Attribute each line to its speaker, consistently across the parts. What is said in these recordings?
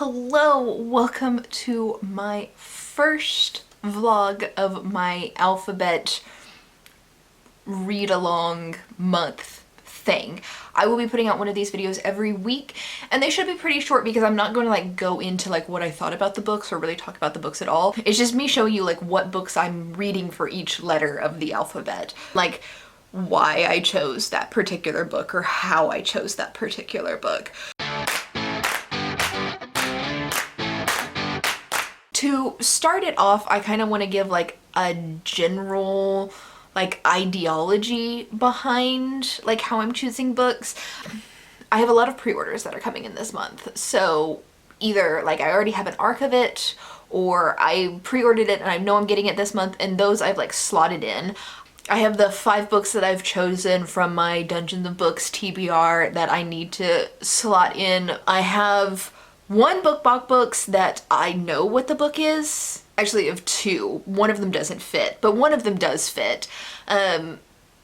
Speaker 1: Hello, welcome to my first vlog of my alphabet read-along month thing. I will be putting out one of these videos every week, and they should be pretty short because I'm not going to go into what I thought about the books or really talk about the books at all. It's just me showing you what books I'm reading for each letter of the alphabet. Why I chose that particular book or how I chose that particular book. To start it off, I kind of want to give a general ideology behind how I'm choosing books. I have a lot of pre-orders that are coming in this month, so either I already have an arc of it or I pre-ordered it and I know I'm getting it this month, and those I've slotted in. I have the 5 books that I've chosen from my Dungeons of Books TBR that I need to slot in. I have 1 BookBok books that I know what the book is. Actually, of 2. One of them doesn't fit, but one of them does fit. But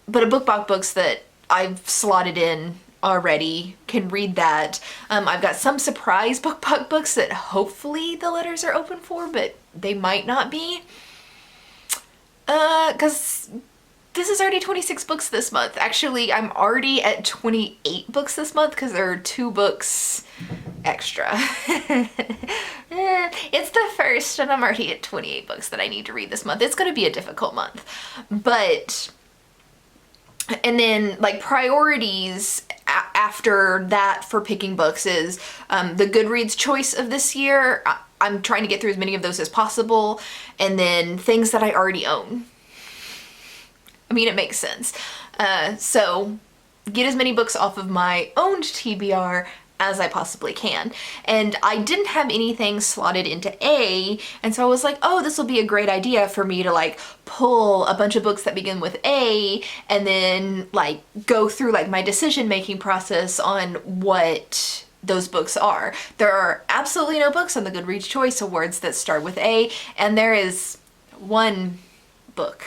Speaker 1: a BookBok books that I've slotted in already, can read that. I've got some surprise BookBok books that hopefully the letters are open for, but they might not be. 'Cause this is already 26 books this month. Actually, I'm already at 28 books this month because there are 2 books extra. It's the first and I'm already at 28 books that I need to read this month. It's going to be a difficult month. But, and then priorities after that for picking books is the Goodreads choice of this year. I'm trying to get through as many of those as possible. And then things that I already own. I mean, it makes sense. So get as many books off of my owned TBR as I possibly can. And I didn't have anything slotted into A, and so I was like, oh, this will be a great idea for me to pull a bunch of books that begin with A and then go through my decision-making process on what those books are. There are absolutely no books on the Goodreads Choice Awards that start with A, and there is 1 book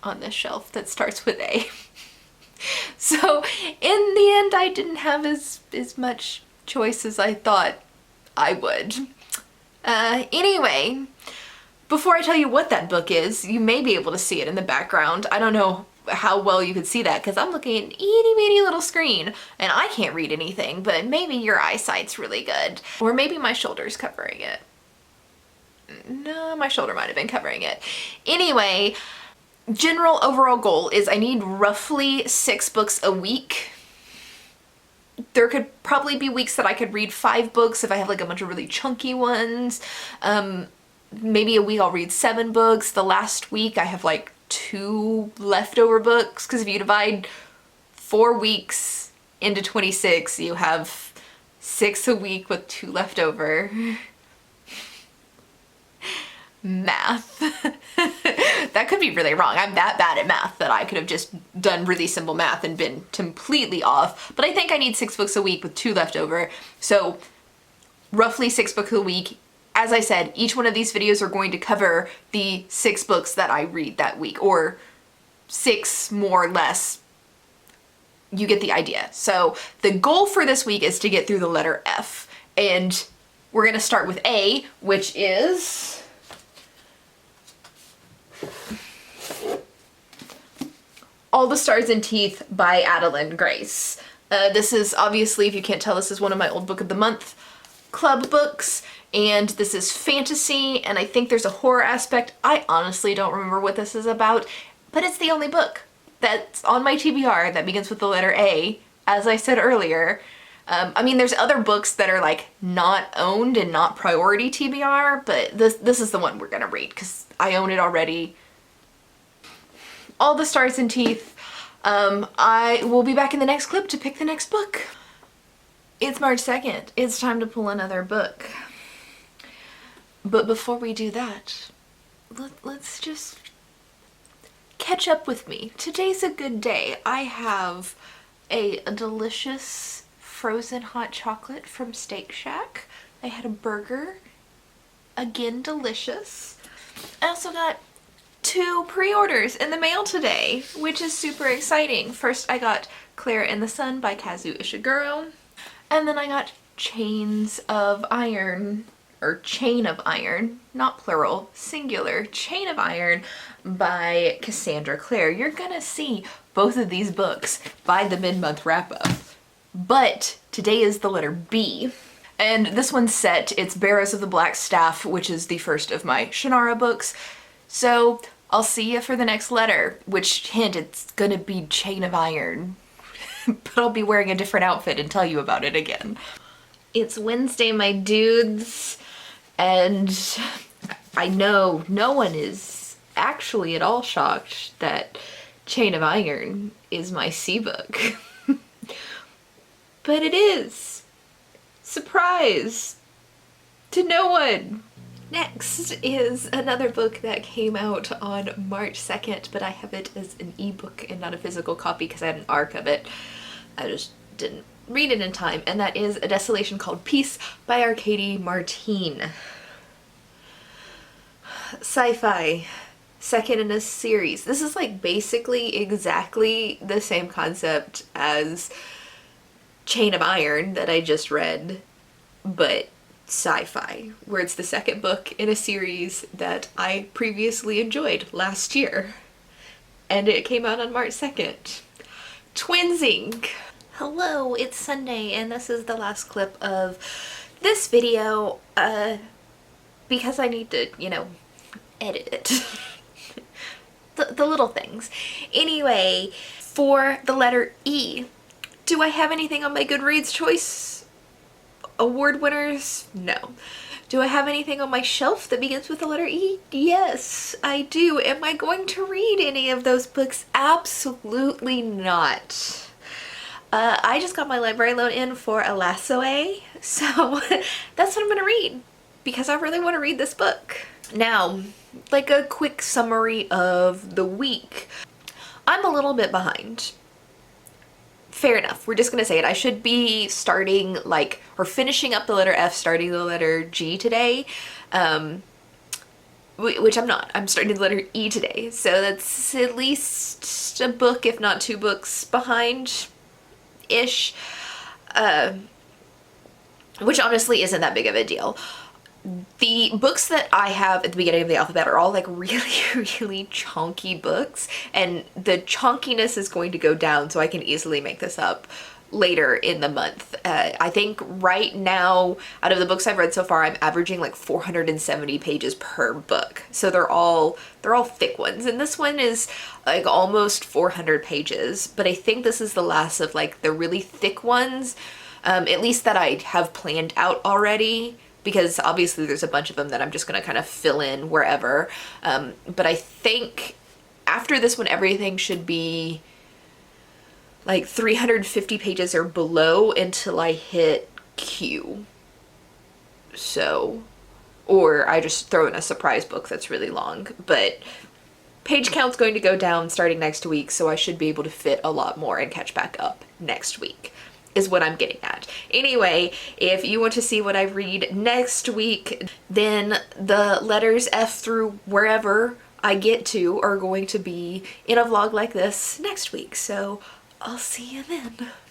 Speaker 1: on this shelf that starts with A. So in the end, I didn't have as much choice as I thought I would. Anyway, before I tell you what that book is, you may be able to see it in the background. I don't know how well you could see that because I'm looking at an itty bitty little screen and I can't read anything, but maybe your eyesight's really good. Or maybe my shoulder's covering it. No, my shoulder might have been covering it. Anyway, general overall goal is I need roughly 6 books a week. There could probably be weeks that I could read 5 books if I have a bunch of really chunky ones. Maybe a week I'll read 7 books. The last week I have 2 leftover books, because if you divide 4 weeks into 26, you have 6 a week with 2 leftover. Math. That could be really wrong. I'm that bad at math that I could have just done really simple math and been completely off. But I think I need 6 books a week with 2 left over. So roughly 6 books a week. As I said, each one of these videos are going to cover the 6 books that I read that week, or 6 more or less. You get the idea. So the goal for this week is to get through the letter F. And we're going to start with A, which is All the Stars and Teeth by Adeline Grace. This is obviously, if you can't tell, this is one of my old Book of the Month club books, and this is fantasy, and I think there's a horror aspect. I honestly don't remember what this is about, but it's the only book that's on my TBR that begins with the letter A, as I said earlier. I mean, there's other books that are not owned and not priority TBR, but this is the one we're gonna read because I own it already. All the Stars and Teeth. I will be back in the next clip to pick the next book. It's March 2nd. It's time to pull another book. But before we do that, let's just catch up with me. Today's a good day. I have a delicious frozen hot chocolate from Steak Shack. I had a burger. Again, delicious. I also got 2 pre-orders in the mail today, which is super exciting. First, I got Claire in the Sun by Kazu Ishiguro, and then I got Chains of Iron, or Chain of Iron, not plural, singular, Chain of Iron by Cassandra Clare. You're gonna see both of these books by the mid-month wrap-up. But today is the letter B. And this one's set, it's Bearers of the Black Staff, which is the first of my Shannara books. So I'll see you for the next letter, which, hint, it's gonna be Chain of Iron. But I'll be wearing a different outfit and tell you about it again. It's Wednesday, my dudes, and I know no one is actually at all shocked that Chain of Iron is my C book. But it is. Surprise to no one. Next is another book that came out on March 2nd, but I have it as an ebook and not a physical copy because I had an ARC of it. I just didn't read it in time, and that is A Desolation Called Peace by Arcady Martine. Sci-fi, second in a series. This is like basically exactly the same concept as Chain of Iron that I just read, but sci-fi, where it's the second book in a series that I previously enjoyed last year. And it came out on March 2nd. Twinsing! Hello, it's Sunday, and this is the last clip of this video, because I need to, you know, edit it. the little things. Anyway, for the letter E, do I have anything on my Goodreads Choice Award winners? No. Do I have anything on my shelf that begins with the letter E? Yes, I do. Am I going to read any of those books? Absolutely not. I just got my library loan in for a Lassoe, so that's what I'm gonna read because I really want to read this book. Now, like a quick summary of the week. I'm a little bit behind. Fair enough, we're just gonna say it. I should be starting like, or finishing up the letter F, starting the letter G today, which I'm not. I'm starting the letter E today, so that's at least a book, if not 2 books behind ish, which honestly isn't that big of a deal. The books that I have at the beginning of the alphabet are all like really chonky books, and the chonkiness is going to go down so I can easily make this up later in the month. I think right now, out of the books I've read so far, I'm averaging like 470 pages per book. So they're all thick ones, and this one is like almost 400 pages, but I think this is the last of like the really thick ones, at least that I have planned out already, because obviously there's a bunch of them that I'm just gonna kind of fill in wherever. But I think after this one, everything should be like 350 pages or below until I hit Q. So, or I just throw in a surprise book that's really long, but page count's going to go down starting next week, so I should be able to fit a lot more and catch back up next week, is what I'm getting at. Anyway, if you want to see what I read next week, then the letters F through wherever I get to are going to be in a vlog like this next week, so I'll see you then.